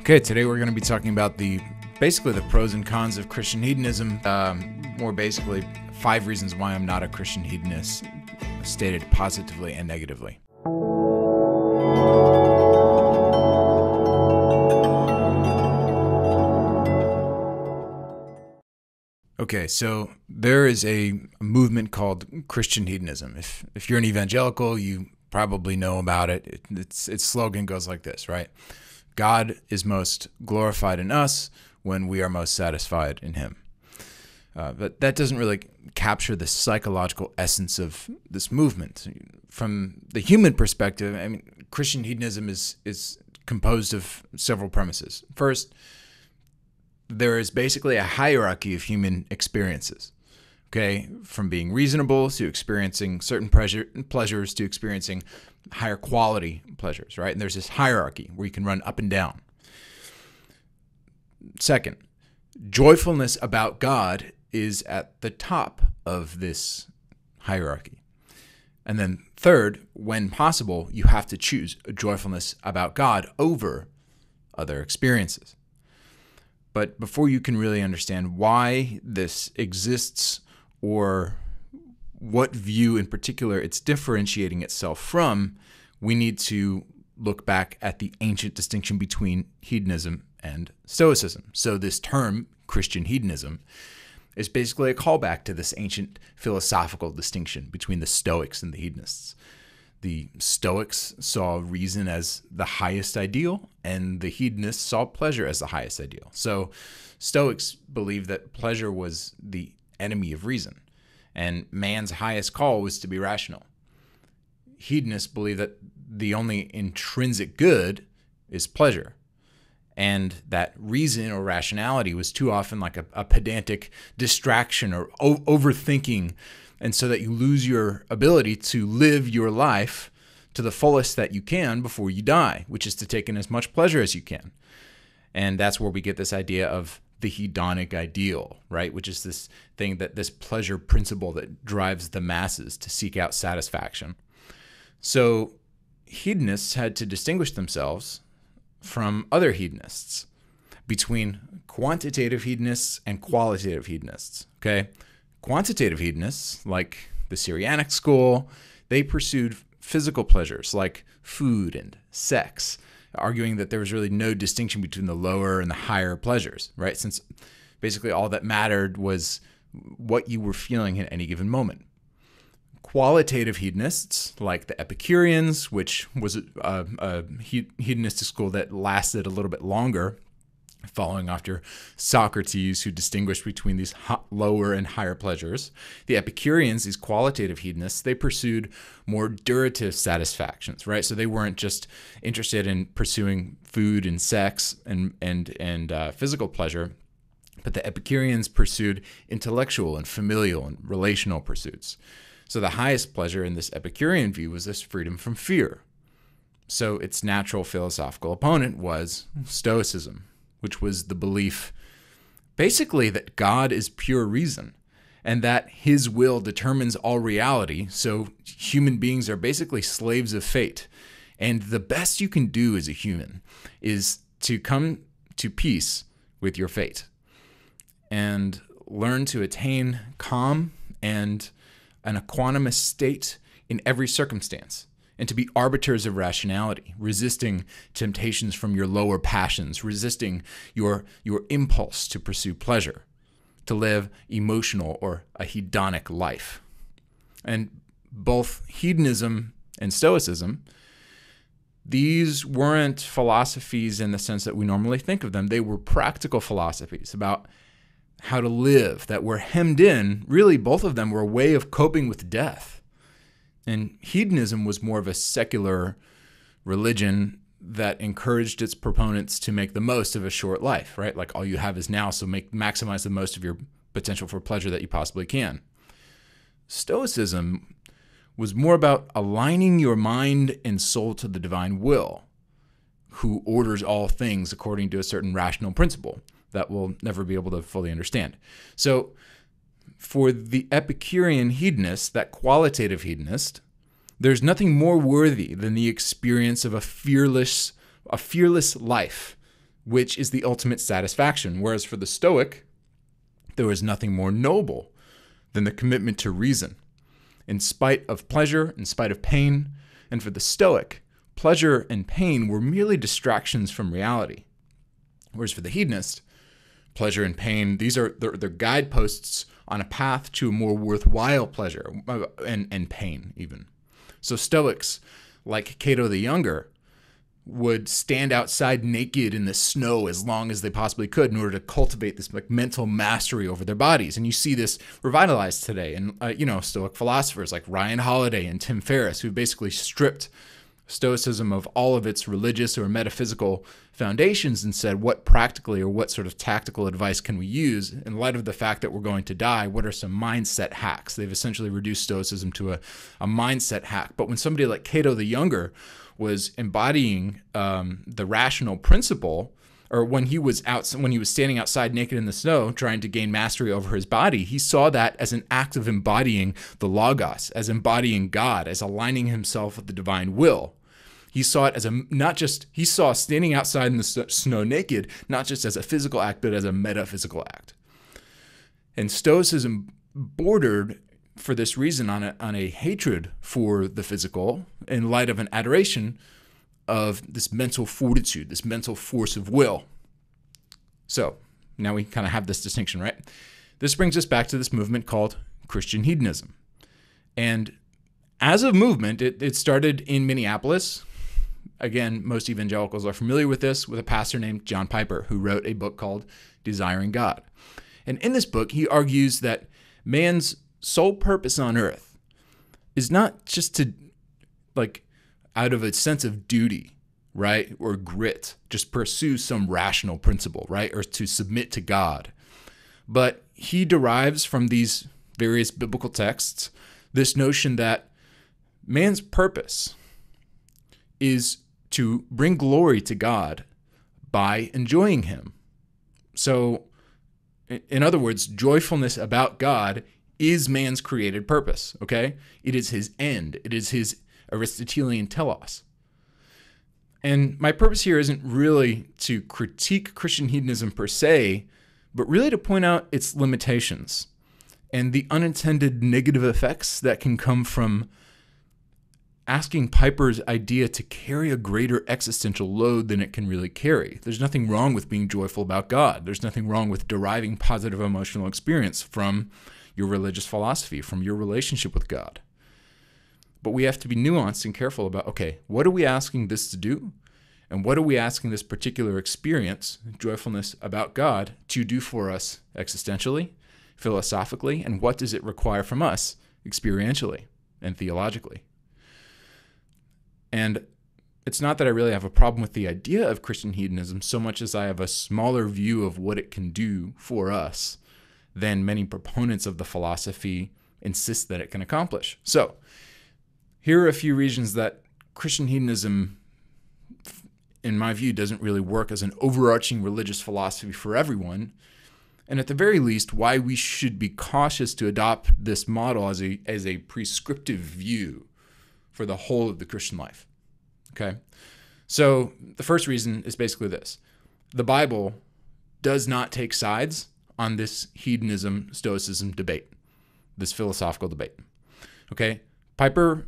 Okay, today we're going to be talking about basically the pros and cons of Christian hedonism. More basically, 5 reasons why I'm not a Christian hedonist, stated positively and negatively. Okay, so there is a movement called Christian hedonism. If you're an evangelical, you probably know about it. Its slogan goes like this, right? God is most glorified in us when we are most satisfied in him. But that doesn't really capture the psychological essence of this movement. From the human perspective, I mean, Christian hedonism is composed of several premises. First, there is basically a hierarchy of human experiences, okay? From being reasonable to experiencing certain pleasures to experiencing higher quality pleasures, right? And there's this hierarchy where you can run up and down. Second, joyfulness about God is at the top of this hierarchy. And then third, when possible, you have to choose a joyfulness about God over other experiences. But before you can really understand why this exists or what view in particular it's differentiating itself from, we need to look back at the ancient distinction between hedonism and Stoicism. So this term, Christian hedonism, is basically a callback to this ancient philosophical distinction between the Stoics and the hedonists. The Stoics saw reason as the highest ideal, and the hedonists saw pleasure as the highest ideal. So Stoics believed that pleasure was the enemy of reason, and man's highest call was to be rational. Hedonists believe that the only intrinsic good is pleasure, and that reason or rationality was too often like a pedantic distraction or overthinking, and so that you lose your ability to live your life to the fullest that you can before you die, which is to take in as much pleasure as you can. And that's where we get this idea of the Hedonic Ideal, right? Which is this thing, that this pleasure principle that drives the masses to seek out satisfaction. So hedonists had to distinguish themselves from other hedonists, between quantitative hedonists and qualitative hedonists, okay? Quantitative hedonists, like the Syrianic school, they pursued physical pleasures like food and sex, arguing that there was really no distinction between the lower and the higher pleasures, right? Since basically all that mattered was what you were feeling at any given moment. Qualitative hedonists, like the Epicureans, which was a hedonistic school that lasted a little bit longer, following after Socrates, who distinguished between these lower and higher pleasures. The Epicureans, these qualitative hedonists, they pursued more durative satisfactions, right? So they weren't just interested in pursuing food and sex and physical pleasure, but the Epicureans pursued intellectual and familial and relational pursuits. So the highest pleasure in this Epicurean view was this freedom from fear. So its natural philosophical opponent was Stoicism, which was the belief basically that God is pure reason and that his will determines all reality. So human beings are basically slaves of fate. And the best you can do as a human is to come to peace with your fate and learn to attain calm and an equanimous state in every circumstance, and to be arbiters of rationality, resisting temptations from your lower passions, resisting your impulse to pursue pleasure, to live emotional or a hedonic life. And both hedonism and Stoicism, these weren't philosophies in the sense that we normally think of them. They were practical philosophies about how to live that were hemmed in. Really, both of them were a way of coping with death. And hedonism was more of a secular religion that encouraged its proponents to make the most of a short life, right? Like all you have is now, so maximize the most of your potential for pleasure that you possibly can. Stoicism was more about aligning your mind and soul to the divine will, who orders all things according to a certain rational principle that we'll never be able to fully understand. So for the Epicurean hedonist, that qualitative hedonist, there's nothing more worthy than the experience of a fearless life which is the ultimate satisfaction. Whereas for the Stoic, there was nothing more noble than the commitment to reason, in spite of pleasure, in spite of pain. And for the Stoic, pleasure and pain were merely distractions from reality. Whereas for the hedonist, pleasure and pain, they're guideposts on a path to a more worthwhile pleasure and pain even. So Stoics, like Cato the Younger, would stand outside naked in the snow as long as they possibly could in order to cultivate this like mental mastery over their bodies. And you see this revitalized today. And, Stoic philosophers like Ryan Holiday and Tim Ferriss, who basically stripped Stoicism of all of its religious or metaphysical foundations and said, what practically or what sort of tactical advice can we use in light of the fact that we're going to die? What are some mindset hacks? They've essentially reduced Stoicism to a mindset hack. But when somebody like Cato the Younger was embodying the rational principle, or when he was standing outside naked in the snow trying to gain mastery over his body, he saw that as an act of embodying the Logos, as embodying God, as aligning himself with the divine will. He saw it as he saw standing outside in the snow naked, not just as a physical act, but as a metaphysical act. And Stoicism bordered, for this reason, on a hatred for the physical in light of an adoration of this mental fortitude, this mental force of will. So now we kind of have this distinction, right? This brings us back to this movement called Christian Hedonism. And as a movement, it started in Minneapolis. Again, most evangelicals are familiar with this, with a pastor named John Piper, who wrote a book called Desiring God. And in this book, he argues that man's sole purpose on earth is not just to, out of a sense of duty, right, or grit, just pursue some rational principle, right, or to submit to God. But he derives from these various biblical texts this notion that man's purpose is to bring glory to God by enjoying him. So, in other words, joyfulness about God is man's created purpose, okay? It is his end. It is his Aristotelian telos. And my purpose here isn't really to critique Christian hedonism per se, but really to point out its limitations and the unintended negative effects that can come from asking Piper's idea to carry a greater existential load than it can really carry. There's nothing wrong with being joyful about God. There's nothing wrong with deriving positive emotional experience from your religious philosophy, from your relationship with God. But we have to be nuanced and careful about, okay, what are we asking this to do? And what are we asking this particular experience, joyfulness about God, to do for us existentially, philosophically, and what does it require from us experientially and theologically? And it's not that I really have a problem with the idea of Christian hedonism so much as I have a smaller view of what it can do for us than many proponents of the philosophy insist that it can accomplish. So here are a few reasons that Christian hedonism, in my view, doesn't really work as an overarching religious philosophy for everyone, and at the very least, why we should be cautious to adopt this model as a prescriptive view for the whole of the Christian life. Okay? So the first reason is basically this. The Bible does not take sides on this hedonism-stoicism debate, this philosophical debate. Okay? Piper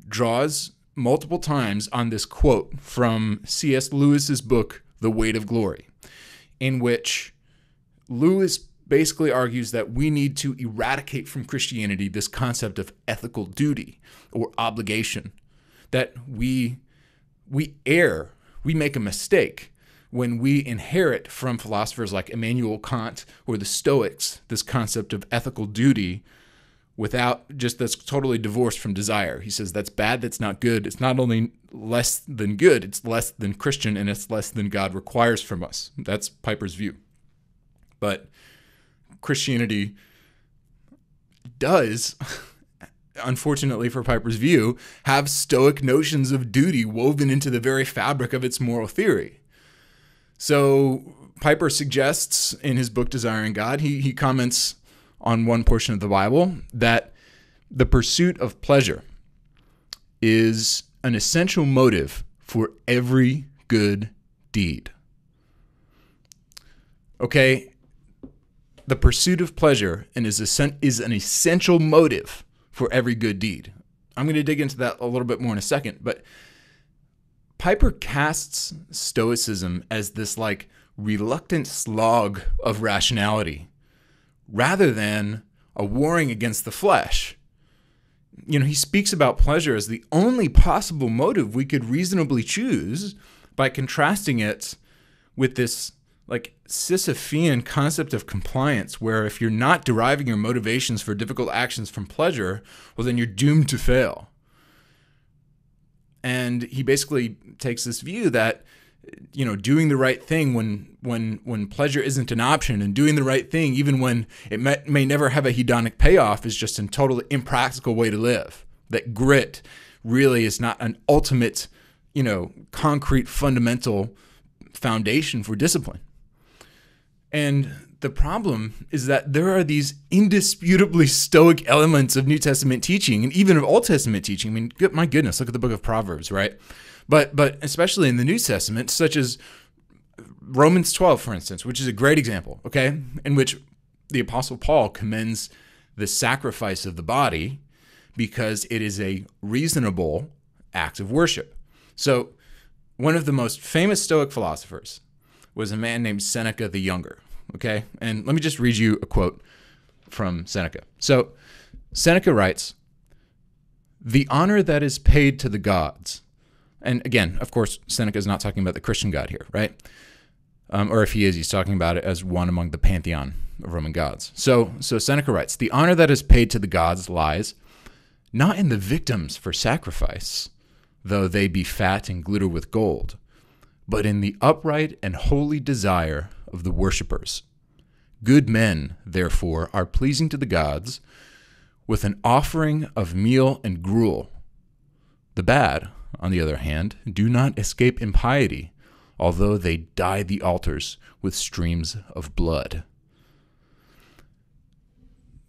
draws multiple times on this quote from C.S. Lewis's book, The Weight of Glory, in which Lewis basically argues that we need to eradicate from Christianity this concept of ethical duty or obligation, that we err, we make a mistake when we inherit from philosophers like Immanuel Kant or the Stoics this concept of ethical duty that's totally divorced from desire. He says that's bad, that's not good. It's not only less than good, it's less than Christian, and it's less than God requires from us. That's Piper's view. But Christianity does, unfortunately for Piper's view, have Stoic notions of duty woven into the very fabric of its moral theory. So Piper suggests in his book Desiring God, he comments on one portion of the Bible that the pursuit of pleasure is an essential motive for every good deed. Okay? The pursuit of pleasure is an essential motive for every good deed. I'm going to dig into that a little bit more in a second, but Piper casts Stoicism as this like reluctant slog of rationality rather than a warring against the flesh. He speaks about pleasure as the only possible motive we could reasonably choose by contrasting it with this like Sisyphean concept of compliance, where if you're not deriving your motivations for difficult actions from pleasure, well, then you're doomed to fail. And he basically takes this view that, doing the right thing when pleasure isn't an option, and doing the right thing even when it may never have a hedonic payoff, is just a totally impractical way to live. That grit really is not an ultimate, concrete fundamental foundation for discipline. And the problem is that there are these indisputably Stoic elements of New Testament teaching and even of Old Testament teaching. I mean, my goodness, look at the book of Proverbs, right? But especially in the New Testament, such as Romans 12, for instance, which is a great example, okay, in which the Apostle Paul commends the sacrifice of the body because it is a reasonable act of worship. So one of the most famous Stoic philosophers was a man named Seneca the Younger, okay? And let me just read you a quote from Seneca. So Seneca writes, "The honor that is paid to the gods," and again, of course, Seneca is not talking about the Christian God here, right? Or if he is, he's talking about it as one among the pantheon of Roman gods. So Seneca writes, "The honor that is paid to the gods lies not in the victims for sacrifice, though they be fat and glitter with gold, but in the upright and holy desire of the worshippers. Good men, therefore, are pleasing to the gods with an offering of meal and gruel. The bad, on the other hand, do not escape impiety, although they dye the altars with streams of blood."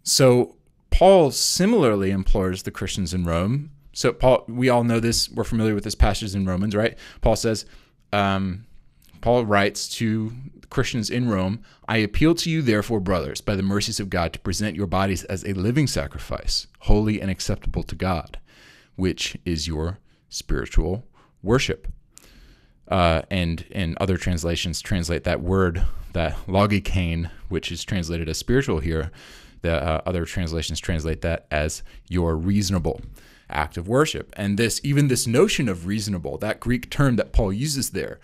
So Paul similarly implores the Christians in Rome. So Paul, we all know this, we're familiar with this passage in Romans, right? Paul says, Paul writes to Christians in Rome, "I appeal to you, therefore, brothers, by the mercies of God, to present your bodies as a living sacrifice, holy and acceptable to God, which is your spiritual worship." And other translations translate that word, that logikane, which is translated as spiritual here. The other translations translate that as your reasonable act of worship. And even this notion of reasonable, that Greek term that Paul uses there,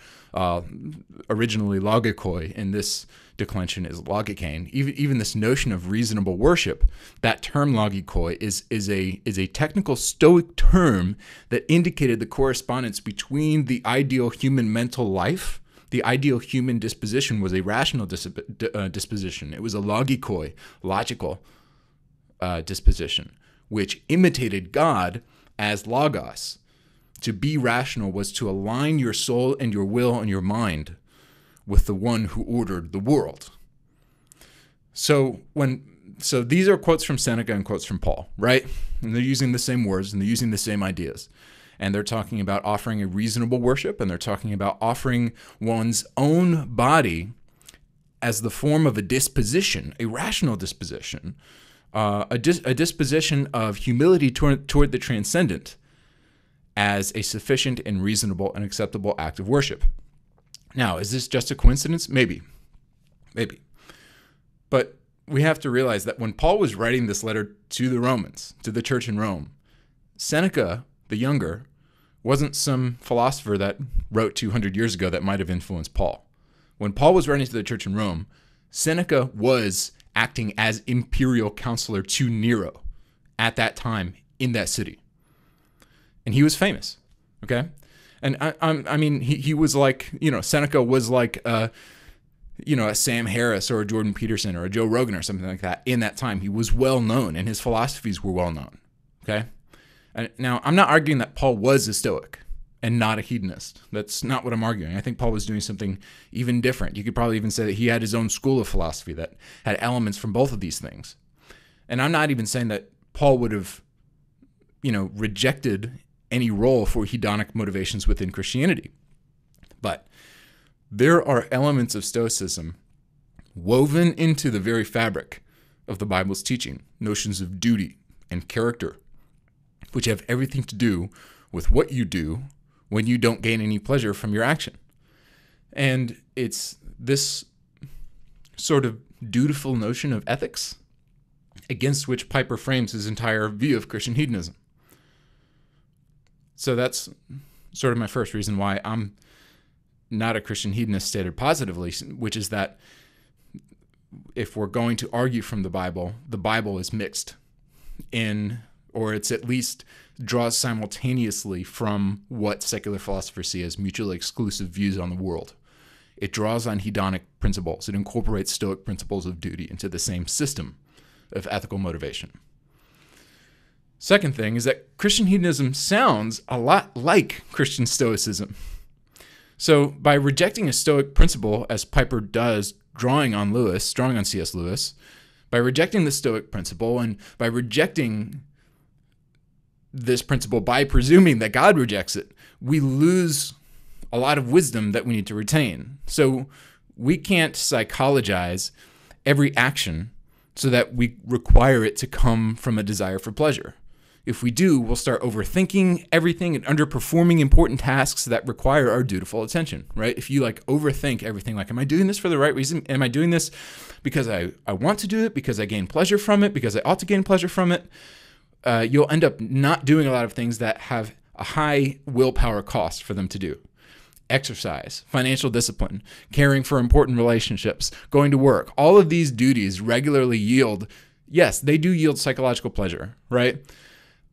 originally logikoi, in this declension is logikane. Even this notion of reasonable worship, that term logikoi is a technical Stoic term that indicated the correspondence between the ideal human mental life. The ideal human disposition was a rational disposition. It was a logikoi, logical disposition, which imitated God as logos. To be rational was to align your soul and your will and your mind with the one who ordered the world. So these are quotes from Seneca and quotes from Paul, right? And they're using the same words and they're using the same ideas. And they're talking about offering a reasonable worship, and they're talking about offering one's own body as the form of a disposition, a rational disposition, a disposition of humility toward the transcendent as a sufficient and reasonable and acceptable act of worship. Now, is this just a coincidence? Maybe. But we have to realize that when Paul was writing this letter to the Romans, to the church in Rome, Seneca the Younger wasn't some philosopher that wrote 200 years ago that might have influenced Paul. When Paul was writing to the church in Rome, Seneca was acting as imperial counselor to Nero at that time in that city. And he was famous, okay? And I mean, he was like, Seneca was like, a Sam Harris or a Jordan Peterson or a Joe Rogan or something like that in that time. He was well known and his philosophies were well known, okay? And now, I'm not arguing that Paul was a Stoic and not a hedonist. That's not what I'm arguing. I think Paul was doing something even different. You could probably even say that he had his own school of philosophy that had elements from both of these things. And I'm not even saying that Paul would have, rejected any role for hedonic motivations within Christianity. But there are elements of Stoicism woven into the very fabric of the Bible's teaching, notions of duty and character, which have everything to do with what you do when you don't gain any pleasure from your action. And it's this sort of dutiful notion of ethics against which Piper frames his entire view of Christian hedonism. So that's sort of my first reason why I'm not a Christian hedonist stated positively, which is that if we're going to argue from the Bible is mixed in, or it's at least draws simultaneously from what secular philosophers see as mutually exclusive views on the world. It draws on hedonic principles. It incorporates Stoic principles of duty into the same system of ethical motivation. Second thing is that Christian hedonism sounds a lot like Christian Stoicism. So by rejecting a Stoic principle, as Piper does, drawing on C.S. Lewis, by rejecting the Stoic principle and by rejecting this principle by presuming that God rejects it, we lose a lot of wisdom that we need to retain. So we can't psychologize every action so that we require it to come from a desire for pleasure. If we do, we'll start overthinking everything and underperforming important tasks that require our dutiful attention, right? If you overthink everything, am I doing this for the right reason? Am I doing this because I want to do it, because I gain pleasure from it, because I ought to gain pleasure from it? You'll end up not doing a lot of things that have a high willpower cost for them to do. Exercise, financial discipline, caring for important relationships, going to work. All of these duties regularly yield, yes, they do yield psychological pleasure, right?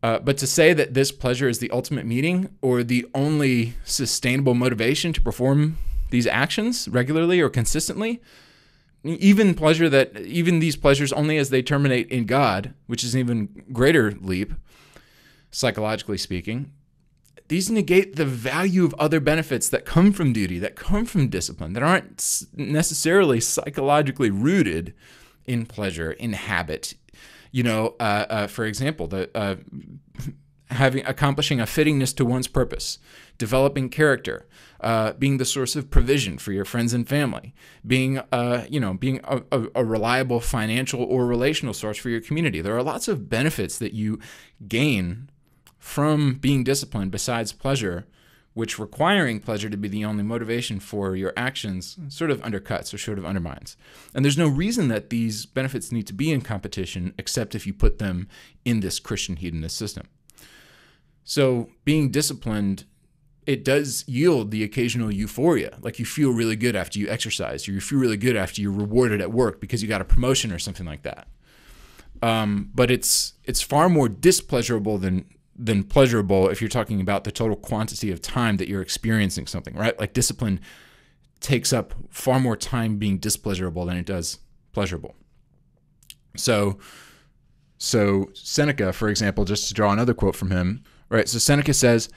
But to say that this pleasure is the ultimate meaning or the only sustainable motivation to perform these actions regularly or consistently, even these pleasures only as they terminate in God, which is an even greater leap, psychologically speaking, these negate the value of other benefits that come from duty, that come from discipline, that aren't necessarily psychologically rooted in pleasure, in habit. For example, accomplishing a fittingness to one's purpose, developing character, being the source of provision for your friends and family, being a reliable financial or relational source for your community. There are lots of benefits that you gain from being disciplined besides pleasure, which requiring pleasure to be the only motivation for your actions sort of undercuts or sort of undermines. And there's no reason that these benefits need to be in competition except if you put them in this Christian hedonist system. So being disciplined, it does yield the occasional euphoria. Like you feel really good after you exercise, or you feel really good after you're rewarded at work because you got a promotion or something like that. But it's far more displeasurable than pleasurable if you're talking about the total quantity of time that you're experiencing something, right? Like discipline takes up far more time being displeasurable than it does pleasurable. So Seneca, for example, just to draw another quote from him, right? So Seneca says,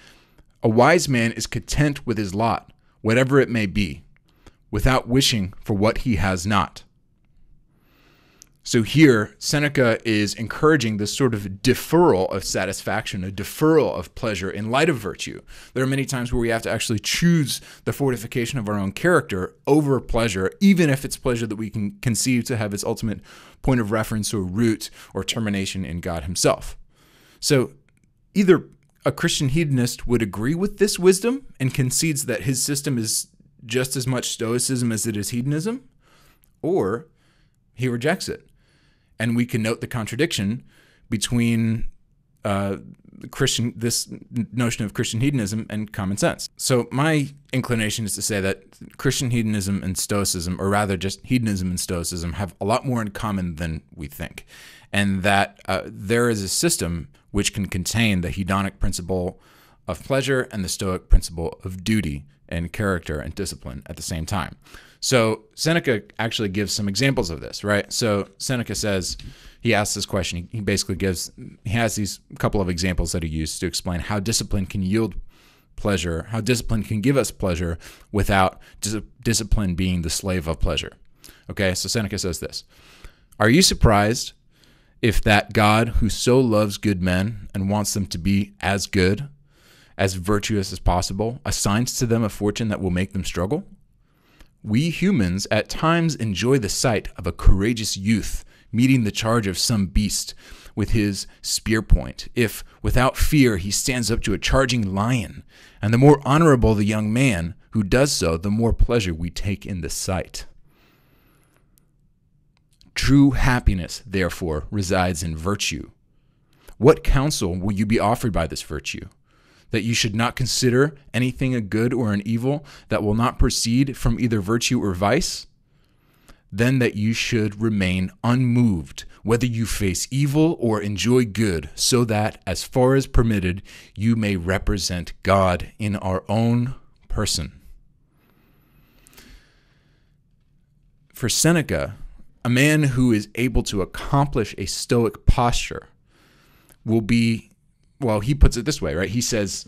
"A wise man is content with his lot, whatever it may be, without wishing for what he has not." So here, Seneca is encouraging this sort of deferral of satisfaction, a deferral of pleasure in light of virtue. There are many times where we have to actually choose the fortification of our own character over pleasure, even if it's pleasure that we can conceive to have its ultimate point of reference or root or termination in God himself. So either a Christian hedonist would agree with this wisdom and concedes that his system is just as much Stoicism as it is hedonism, or he rejects it. And we can note the contradiction between this notion of Christian hedonism and common sense. So my inclination is to say that Christian hedonism and Stoicism, or rather just hedonism and Stoicism, have a lot more in common than we think. And that there is a system which can contain the hedonic principle of pleasure and the Stoic principle of duty and character and discipline at the same time. So Seneca actually gives some examples of this, right? So Seneca says, he asks this question, he has these couple of examples that he used to explain how discipline can yield pleasure, how discipline can give us pleasure without discipline being the slave of pleasure. Okay, so Seneca says this: "Are you surprised if that God who so loves good men and wants them to be as good, as virtuous as possible, assigns to them a fortune that will make them struggle? We humans at times enjoy the sight of a courageous youth meeting the charge of some beast with his spear point, if, without fear, he stands up to a charging lion. And the more honorable the young man who does so, the more pleasure we take in the sight. True happiness, therefore, resides in virtue. What counsel will you be offered by this virtue? That you should not consider anything a good or an evil that will not proceed from either virtue or vice? Then that you should remain unmoved, whether you face evil or enjoy good, so that, as far as permitted, you may represent God in our own person. For Seneca, a man who is able to accomplish a stoic posture will be, well, he puts it this way, right? He says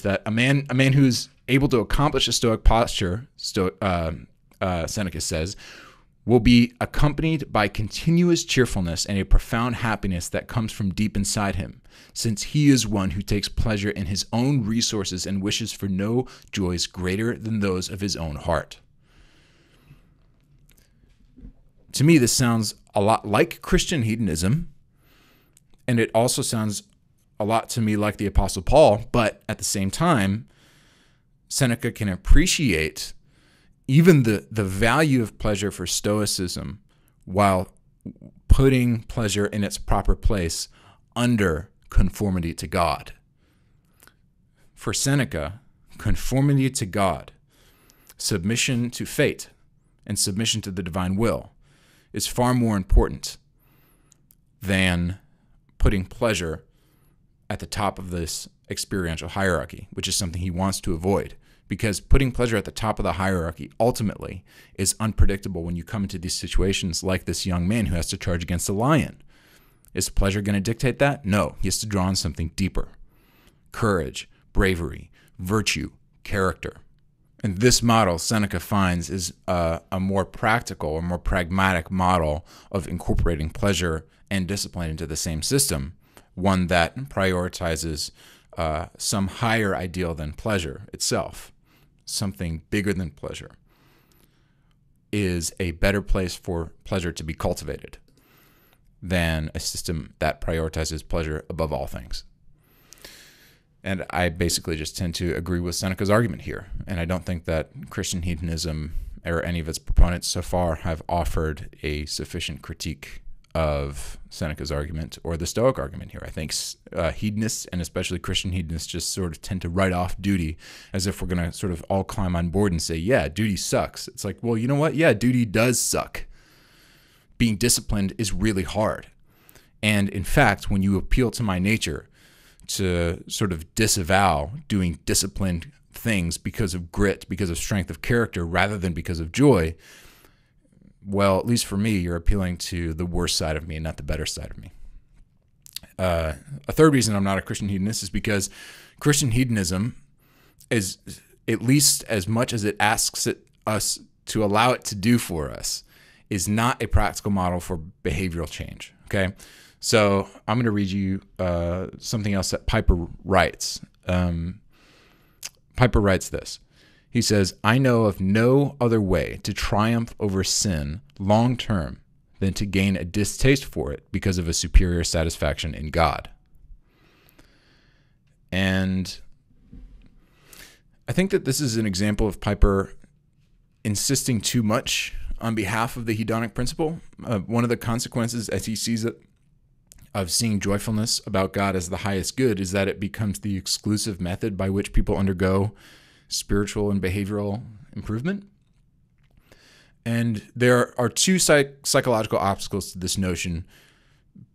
that a man who's able to accomplish a stoic posture, Seneca says, will be accompanied by continuous cheerfulness and a profound happiness that comes from deep inside him, since he is one who takes pleasure in his own resources and wishes for no joys greater than those of his own heart. To me, this sounds a lot like Christian hedonism, and it also sounds a lot to me like the Apostle Paul, but at the same time, Seneca can appreciate even the value of pleasure for Stoicism while putting pleasure in its proper place under conformity to God. For Seneca, conformity to God, submission to fate, and submission to the divine will is far more important than putting pleasure at the top of this experiential hierarchy, which is something he wants to avoid. Because putting pleasure at the top of the hierarchy ultimately is unpredictable when you come into these situations like this young man who has to charge against a lion. Is pleasure going to dictate that? No, he has to draw on something deeper. Courage, bravery, virtue, character. And this model, Seneca finds, is a more practical or more pragmatic model of incorporating pleasure and discipline into the same system, one that prioritizes some higher ideal than pleasure itself. Something bigger than pleasure is a better place for pleasure to be cultivated than a system that prioritizes pleasure above all things. And I basically just tend to agree with Seneca's argument here. And I don't think that Christian hedonism or any of its proponents so far have offered a sufficient critique of Seneca's argument or the Stoic argument here. I think hedonists, and especially Christian hedonists, just sort of tend to write off duty as if we're going to sort of all climb on board and say, yeah, duty sucks. It's like, well, you know what? Yeah, duty does suck. Being disciplined is really hard. And in fact, when you appeal to my nature to sort of disavow doing disciplined things because of grit, because of strength of character, rather than because of joy, well, at least for me, you're appealing to the worst side of me and not the better side of me. A third reason I'm not a Christian hedonist is because Christian hedonism is, at least as much as it asks us to allow it to do for us, is not a practical model for behavioral change. Okay, so I'm going to read you something else that Piper writes. Piper writes this. He says, I know of no other way to triumph over sin long term than to gain a distaste for it because of a superior satisfaction in God. And I think that this is an example of Piper insisting too much on behalf of the hedonic principle. One of the consequences, as he sees it, of seeing joyfulness about God as the highest good is that it becomes the exclusive method by which people undergo spiritual and behavioral improvement. And there are two psychological obstacles to this notion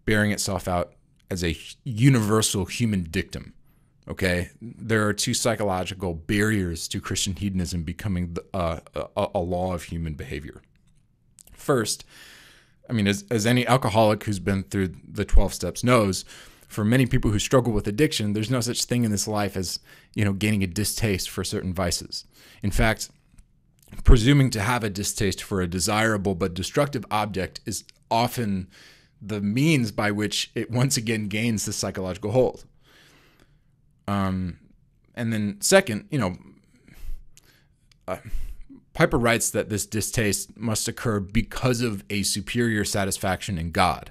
bearing itself out as a universal human dictum. Okay, there are two psychological barriers to Christian hedonism becoming a law of human behavior. First, I mean, as any alcoholic who's been through the 12 steps knows, for many people who struggle with addiction, there's no such thing in this life as, gaining a distaste for certain vices. In fact, presuming to have a distaste for a desirable but destructive object is often the means by which it once again gains this psychological hold. And then second, Piper writes that this distaste must occur because of a superior satisfaction in God.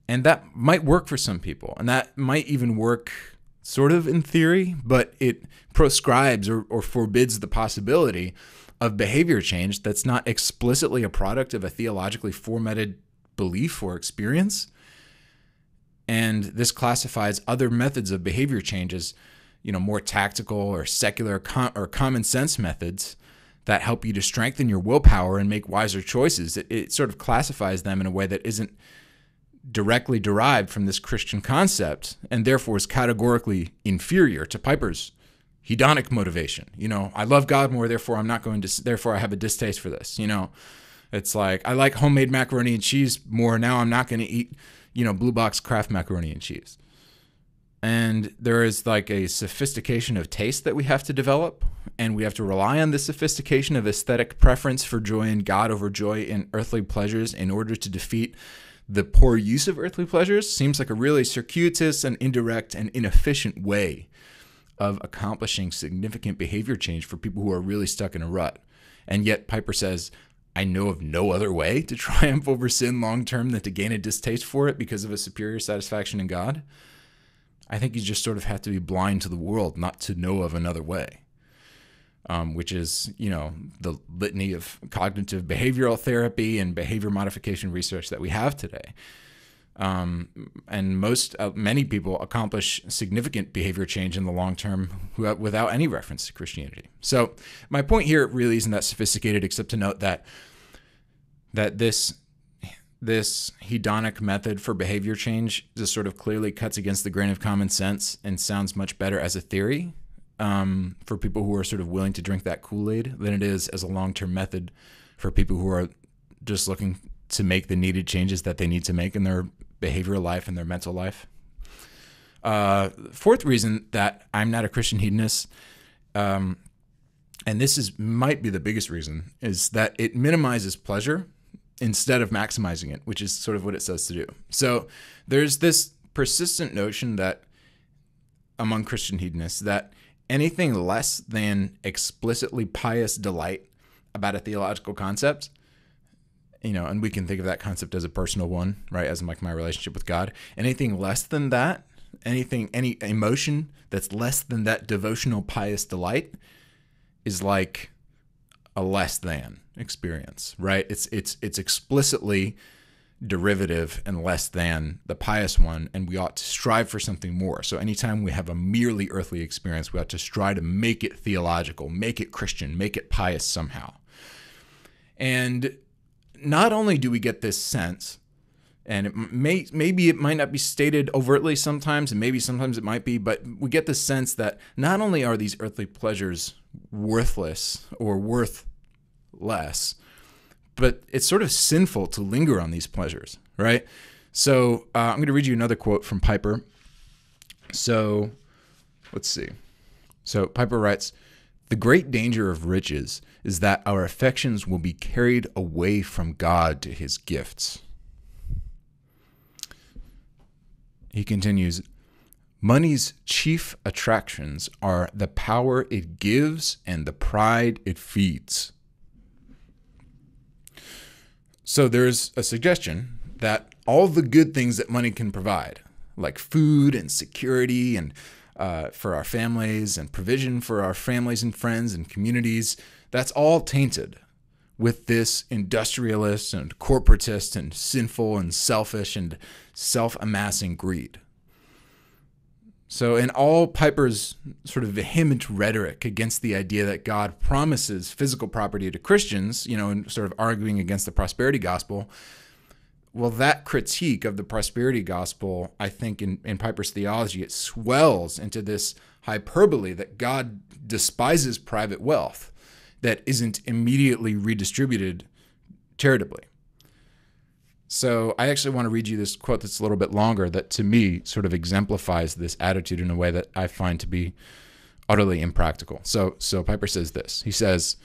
And that might work for some people, and that might even work sort of in theory, but it proscribes or forbids the possibility of behavior change that's not explicitly a product of a theologically formatted belief or experience. And this classifies other methods of behavior change as, more tactical or secular or common sense methods that help you to strengthen your willpower and make wiser choices. It sort of classifies them in a way that isn't directly derived from this Christian concept, and therefore is categorically inferior to Piper's hedonic motivation. I love God more, therefore I have a distaste for this. It's like, I like homemade macaroni and cheese more, now I'm not going to eat, blue box Kraft macaroni and cheese. And there is like a sophistication of taste that we have to develop, and we have to rely on the sophistication of aesthetic preference for joy in God over joy in earthly pleasures in order to defeat the poor use of earthly pleasures. Seems like a really circuitous and indirect and inefficient way of accomplishing significant behavior change for people who are really stuck in a rut. And yet Piper says, I know of no other way to triumph over sin long-term than to gain a distaste for it because of a superior satisfaction in God. I think you just sort of have to be blind to the world not to know of another way, which is, the litany of cognitive behavioral therapy and behavior modification research that we have today. And many people accomplish significant behavior change in the long term without any reference to Christianity. So my point here really isn't that sophisticated, except to note that this hedonic method for behavior change just sort of clearly cuts against the grain of common sense and sounds much better as a theory for people who are sort of willing to drink that Kool-Aid than it is as a long-term method for people who are just looking to make the needed changes that they need to make in their behavioral life and their mental life. Fourth reason that I'm not a Christian hedonist, and this might be the biggest reason, is that it minimizes pleasure instead of maximizing it, which is sort of what it says to do. So there's this persistent notion that among Christian hedonists that anything less than explicitly pious delight about a theological concept, and we can think of that concept as a personal one, right? As like my relationship with God. Anything less than that, any emotion that's less than that devotional pious delight is like a less than experience, right? It's explicitly derivative and less than the pious one, and we ought to strive for something more. So anytime we have a merely earthly experience, we ought to strive to make it theological, make it Christian, make it pious somehow. And not only do we get this sense, and maybe it might not be stated overtly sometimes, and maybe sometimes it might be, but we get the sense that not only are these earthly pleasures worthless or worth less, but it's sort of sinful to linger on these pleasures, right? So I'm going to read you another quote from Piper. So let's see. So Piper writes, "The great danger of riches is that our affections will be carried away from God to his gifts." He continues, "Money's chief attractions are the power it gives and the pride it feeds." So there's a suggestion that all the good things that money can provide, like food and security and for our families and provision for our families and friends and communities, that's all tainted with this industrialist and corporatist and sinful and selfish and self-amassing greed. So in all Piper's sort of vehement rhetoric against the idea that God promises physical property to Christians, and sort of arguing against the prosperity gospel, well, that critique of the prosperity gospel, I think in Piper's theology, it swells into this hyperbole that God despises private wealth that isn't immediately redistributed charitably. So I actually want to read you this quote that's a little bit longer that to me sort of exemplifies this attitude in a way that I find to be utterly impractical. So Piper says this. He says,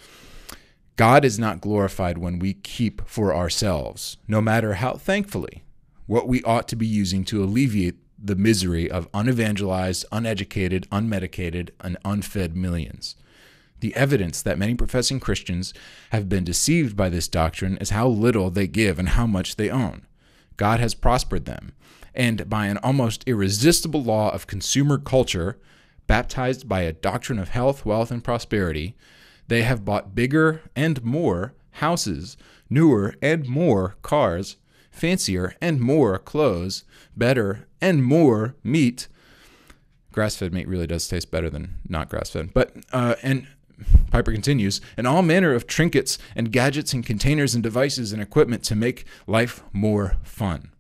"God is not glorified when we keep for ourselves, no matter how thankfully, what we ought to be using to alleviate the misery of unevangelized, uneducated, unmedicated, and unfed millions. The evidence that many professing Christians have been deceived by this doctrine is how little they give and how much they own. God has prospered them, and by an almost irresistible law of consumer culture, baptized by a doctrine of health, wealth, and prosperity, they have bought bigger and more houses, newer and more cars, fancier and more clothes, better and more meat. Grass-fed meat really does taste better than not grass-fed. But and Piper continues, and all manner of trinkets and gadgets and containers and devices and equipment to make life more fun.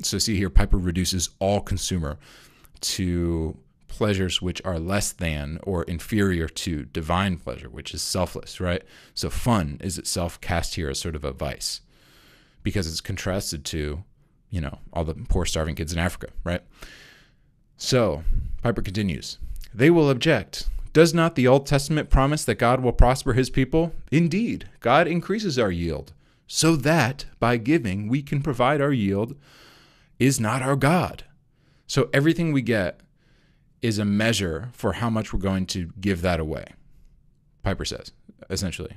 So see here, Piper reduces all consumer to pleasures which are less than or inferior to divine pleasure, which is selfless, right? So fun is itself cast here as sort of a vice because it's contrasted to, all the poor starving kids in Africa, right? So Piper continues, they will object. Does not the Old Testament promise that God will prosper his people? Indeed, God increases our yield, so that by giving we can provide our yield. Is not our God. So everything we get is a measure for how much we're going to give that away, Piper says, essentially.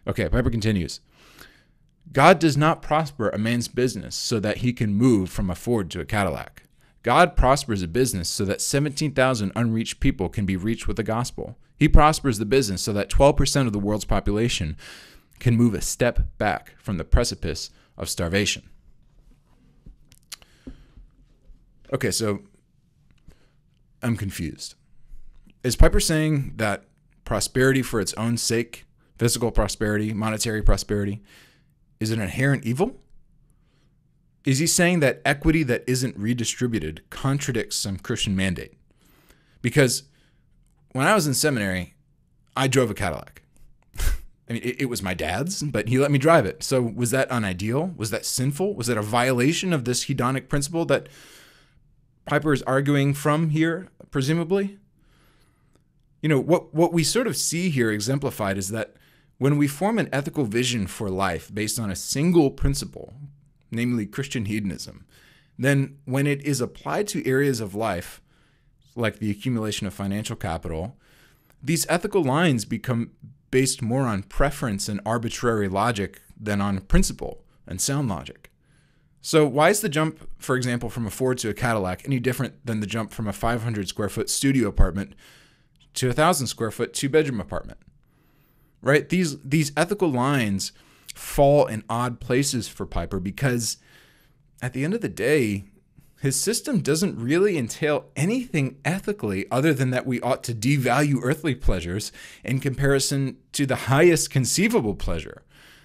Okay, Piper continues. God does not prosper a man's business so that he can move from a Ford to a Cadillac. God prospers a business so that 17,000 unreached people can be reached with the gospel. He prospers the business so that 12% of the world's population can move a step back from the precipice of starvation. Okay, so I'm confused. Is Piper saying that prosperity for its own sake, physical prosperity, monetary prosperity, is an inherent evil? Is he saying that equity that isn't redistributed contradicts some Christian mandate? Because when I was in seminary, I drove a Cadillac. I mean, it was my dad's, but he let me drive it. So was that unideal? Was that sinful? Was that a violation of this hedonic principle that Piper is arguing from here, presumably? What we sort of see here exemplified is that when we form an ethical vision for life based on a single principle, namely Christian hedonism, then when it is applied to areas of life, like the accumulation of financial capital, these ethical lines become based more on preference and arbitrary logic than on principle and sound logic. So why is the jump, for example, from a Ford to a Cadillac any different than the jump from a 500 square foot studio apartment to a 1,000 square foot 2-bedroom apartment? Right? These ethical lines fall in odd places for Piper because at the end of the day, his system doesn't really entail anything ethically other than that we ought to devalue earthly pleasures in comparison to the highest conceivable pleasure,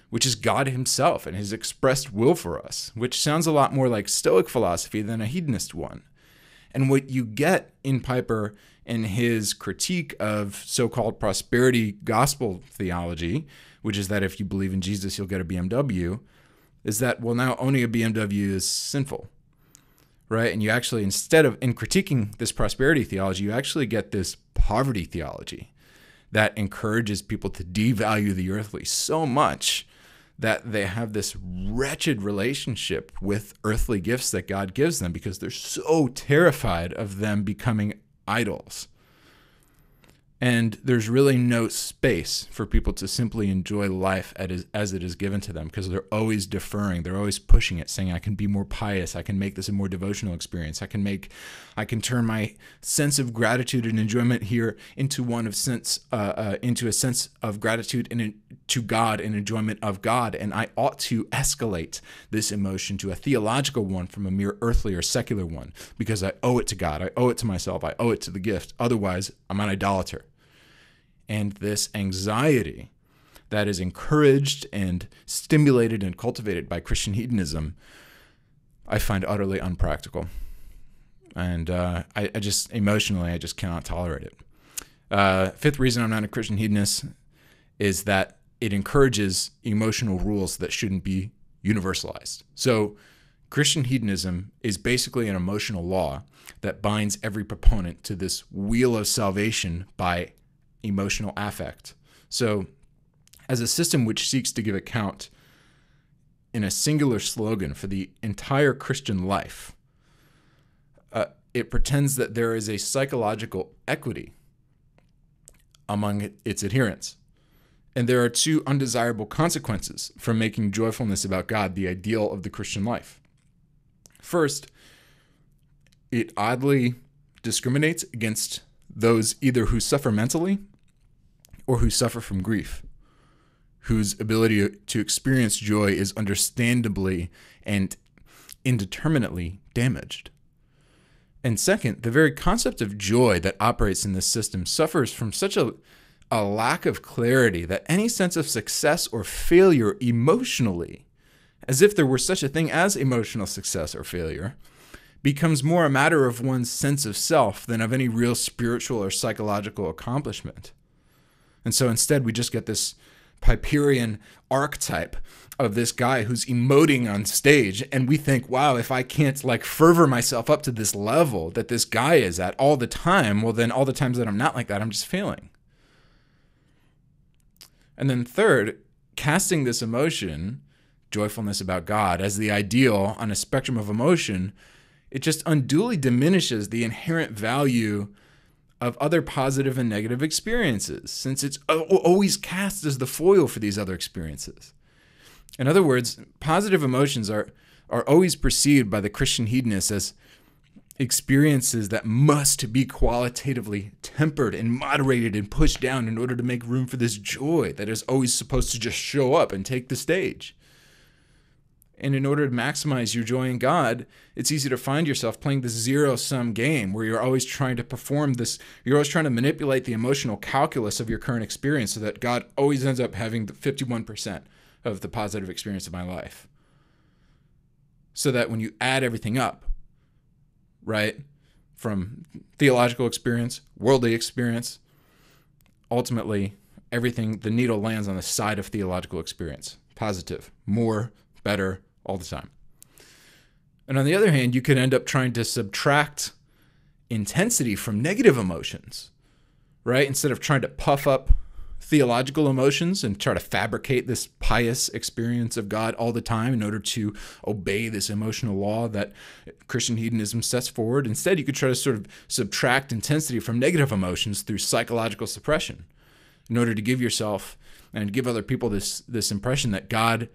which is God himself and his expressed will for us, which sounds a lot more like Stoic philosophy than a hedonist one. And what you get in Piper in his critique of so-called prosperity gospel theology, which is that if you believe in Jesus, you'll get a BMW, is that, well, now owning a BMW is sinful, right? And you actually, in critiquing this prosperity theology, you actually get this poverty theology that encourages people to devalue the earthly so much that they have this wretched relationship with earthly gifts that God gives them because they're so terrified of them becoming idols. And there's really no space for people to simply enjoy life as it is given to them because they're always deferring. They're always pushing it, saying, I can be more pious. I can make this a more devotional experience. I can turn my sense of gratitude and enjoyment here into a sense of gratitude to God and enjoyment of God. And I ought to escalate this emotion to a theological one from a mere earthly or secular one because I owe it to God. I owe it to myself. I owe it to the gift. Otherwise, I'm an idolater. And this anxiety that is encouraged and stimulated and cultivated by Christian hedonism, I find utterly unpractical. And I just cannot tolerate it. Fifth reason I'm not a Christian hedonist is that it encourages emotional rules that shouldn't be universalized. So Christian hedonism is basically an emotional law that binds every proponent to this wheel of salvation by emotional affect. So as a system which seeks to give account in a singular slogan for the entire Christian life, it pretends that there is a psychological equity among its adherents. And there are two undesirable consequences from making joyfulness about God the ideal of the Christian life. First, it oddly discriminates against those either who suffer mentally or who suffer from grief, whose ability to experience joy is understandably and indeterminately damaged. And second, the very concept of joy that operates in this system suffers from such a lack of clarity that any sense of success or failure emotionally, as if there were such a thing as emotional success or failure, becomes more a matter of one's sense of self than of any real spiritual or psychological accomplishment. And so instead, we just get this Epicurean archetype of this guy who's emoting on stage, and we think, wow, if I can't fervor myself up to this level that this guy is at all the time, well, then all the times that I'm not like that, I'm just failing. And then third, casting this emotion, joyfulness about God, as the ideal on a spectrum of emotion, it just unduly diminishes the inherent value of other positive and negative experiences, since it's always cast as the foil for these other experiences. In other words, positive emotions are always perceived by the Christian hedonist as experiences that must be qualitatively tempered and moderated and pushed down in order to make room for this joy that is always supposed to just show up and take the stage. And in order to maximize your joy in God, it's easy to find yourself playing this zero-sum game where you're always trying to perform this, you're always trying to manipulate the emotional calculus of your current experience so that God always ends up having the 51% of the positive experience of my life. So that when you add everything up, right, from theological experience, worldly experience, ultimately everything, the needle lands on the side of theological experience. Positive, more, better, all the time. And on the other hand, you could end up trying to subtract intensity from negative emotions, right? Instead of trying to puff up theological emotions and try to fabricate this pious experience of God all the time in order to obey this emotional law that Christian hedonism sets forward. Instead, you could try to sort of subtract intensity from negative emotions through psychological suppression in order to give yourself and give other people this impression that God,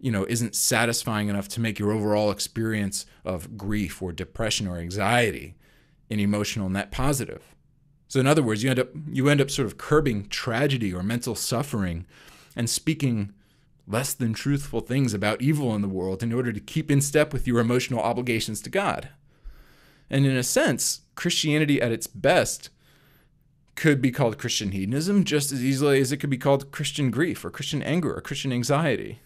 isn't satisfying enough to make your overall experience of grief or depression or anxiety an emotional net positive. So in other words, you end up sort of curbing tragedy or mental suffering and speaking less than truthful things about evil in the world in order to keep in step with your emotional obligations to God. And in a sense, Christianity at its best could be called Christian hedonism just as easily as it could be called Christian grief or Christian anger or Christian anxiety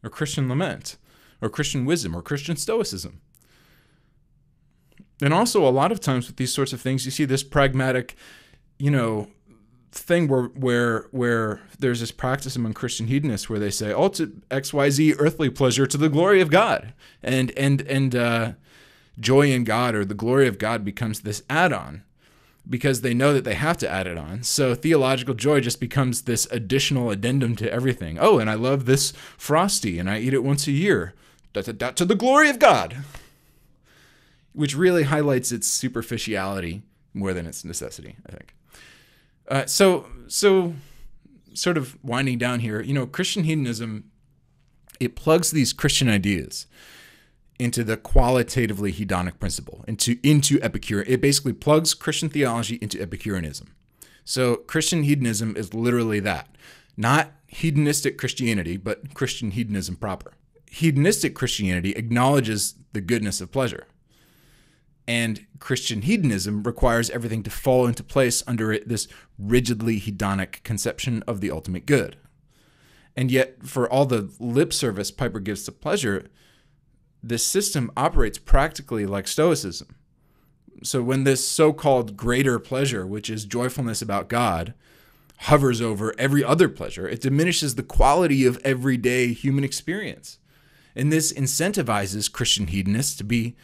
or Christian lament or Christian wisdom or Christian stoicism. And also a lot of times with these sorts of things, you see this pragmatic, thing where there's this practice among Christian hedonists where they say, to XYZ earthly pleasure to the glory of God. And joy in God or the glory of God becomes this add-on because they know that they have to add it on. So theological joy just becomes this additional addendum to everything. Oh, and I love this Frosty and I eat it once a year. To the glory of God. Which really highlights its superficiality more than its necessity, I think. So sort of winding down here, Christian hedonism, it plugs these Christian ideas into the qualitatively hedonic principle, into Epicurean. It basically plugs Christian theology into Epicureanism. So Christian hedonism is literally that. Not hedonistic Christianity, but Christian hedonism proper. Hedonistic Christianity acknowledges the goodness of pleasure. And Christian hedonism requires everything to fall into place under this rigidly hedonic conception of the ultimate good. And yet, for all the lip service Piper gives to pleasure, this system operates practically like Stoicism. So when this so-called greater pleasure, which is joyfulness about God, hovers over every other pleasure, it diminishes the quality of everyday human experience. And this incentivizes Christian hedonists to be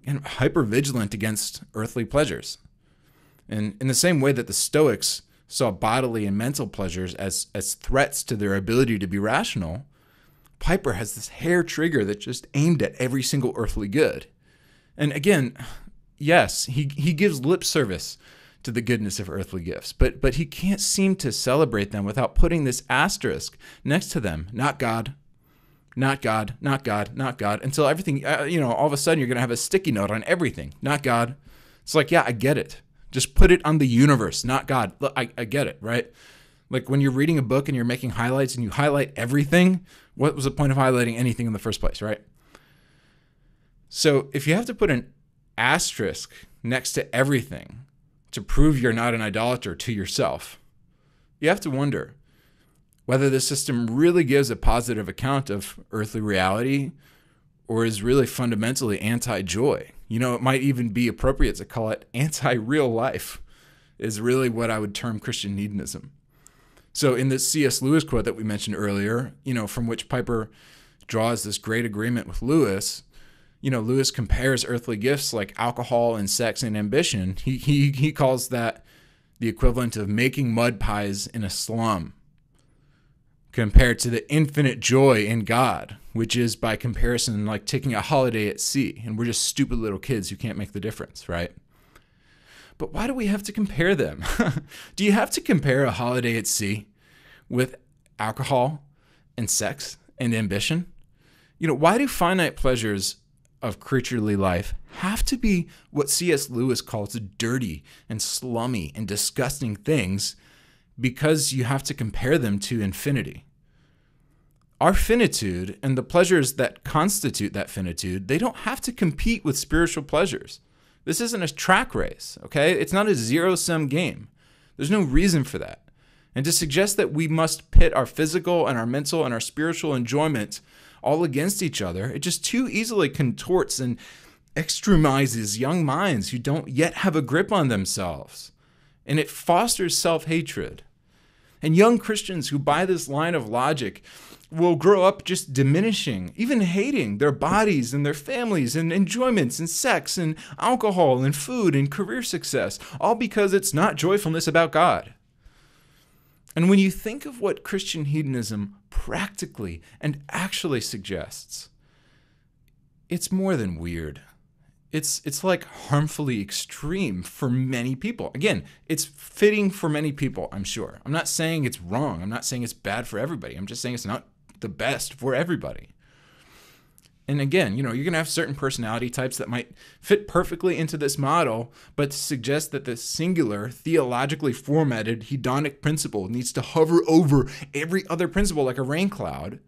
hyper-vigilant against earthly pleasures. And in the same way that the Stoics saw bodily and mental pleasures as threats to their ability to be rational, Piper has this hair trigger that just aimed at every single earthly good. And again, yes, he gives lip service to the goodness of earthly gifts. But he can't seem to celebrate them without putting this asterisk next to them. Not God, not God, not God, not God, until everything, all of a sudden you're going to have a sticky note on everything. Not God. It's like, yeah, I get it. Just put it on the universe, not God. Look, I get it, right? Like when you're reading a book and you're making highlights and you highlight everything, what was the point of highlighting anything in the first place, right? So if you have to put an asterisk next to everything to prove you're not an idolater to yourself, you have to wonder whether the system really gives a positive account of earthly reality or is really fundamentally anti-joy. It might even be appropriate to call it anti-real life, is really what I would term Christian hedonism. So in this C.S. Lewis quote that we mentioned earlier, from which Piper draws this great agreement with Lewis, Lewis compares earthly gifts like alcohol and sex and ambition. He calls that the equivalent of making mud pies in a slum compared to the infinite joy in God, which is by comparison like taking a holiday at sea. And we're just stupid little kids who can't make the difference, right? But why do we have to compare them? Do you have to compare a holiday at sea with alcohol and sex and ambition? Why do finite pleasures of creaturely life have to be what C.S. Lewis calls dirty and slummy and disgusting things because you have to compare them to infinity? Our finitude and the pleasures that constitute that finitude, they don't have to compete with spiritual pleasures. This isn't a track race, okay? It's not a zero-sum game. There's no reason for that. And to suggest that we must pit our physical and our mental and our spiritual enjoyment all against each other, it just too easily contorts and extremizes young minds who don't yet have a grip on themselves. And it fosters self-hatred. And young Christians who buy this line of logic will grow up just diminishing, even hating their bodies and their families and enjoyments and sex and alcohol and food and career success, all because it's not joyfulness about God. And when you think of what Christian hedonism practically and actually suggests, it's more than weird. It's like harmfully extreme for many people. Again, it's fitting for many people, I'm sure. I'm not saying it's wrong. I'm not saying it's bad for everybody. I'm just saying it's not the best for everybody. And again, you're going to have certain personality types that might fit perfectly into this model, but to suggest that the singular, theologically formatted hedonic principle needs to hover over every other principle like a rain cloud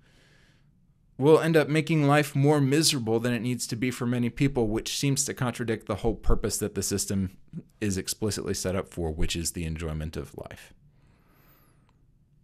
will end up making life more miserable than it needs to be for many people, which seems to contradict the whole purpose that the system is explicitly set up for, which is the enjoyment of life.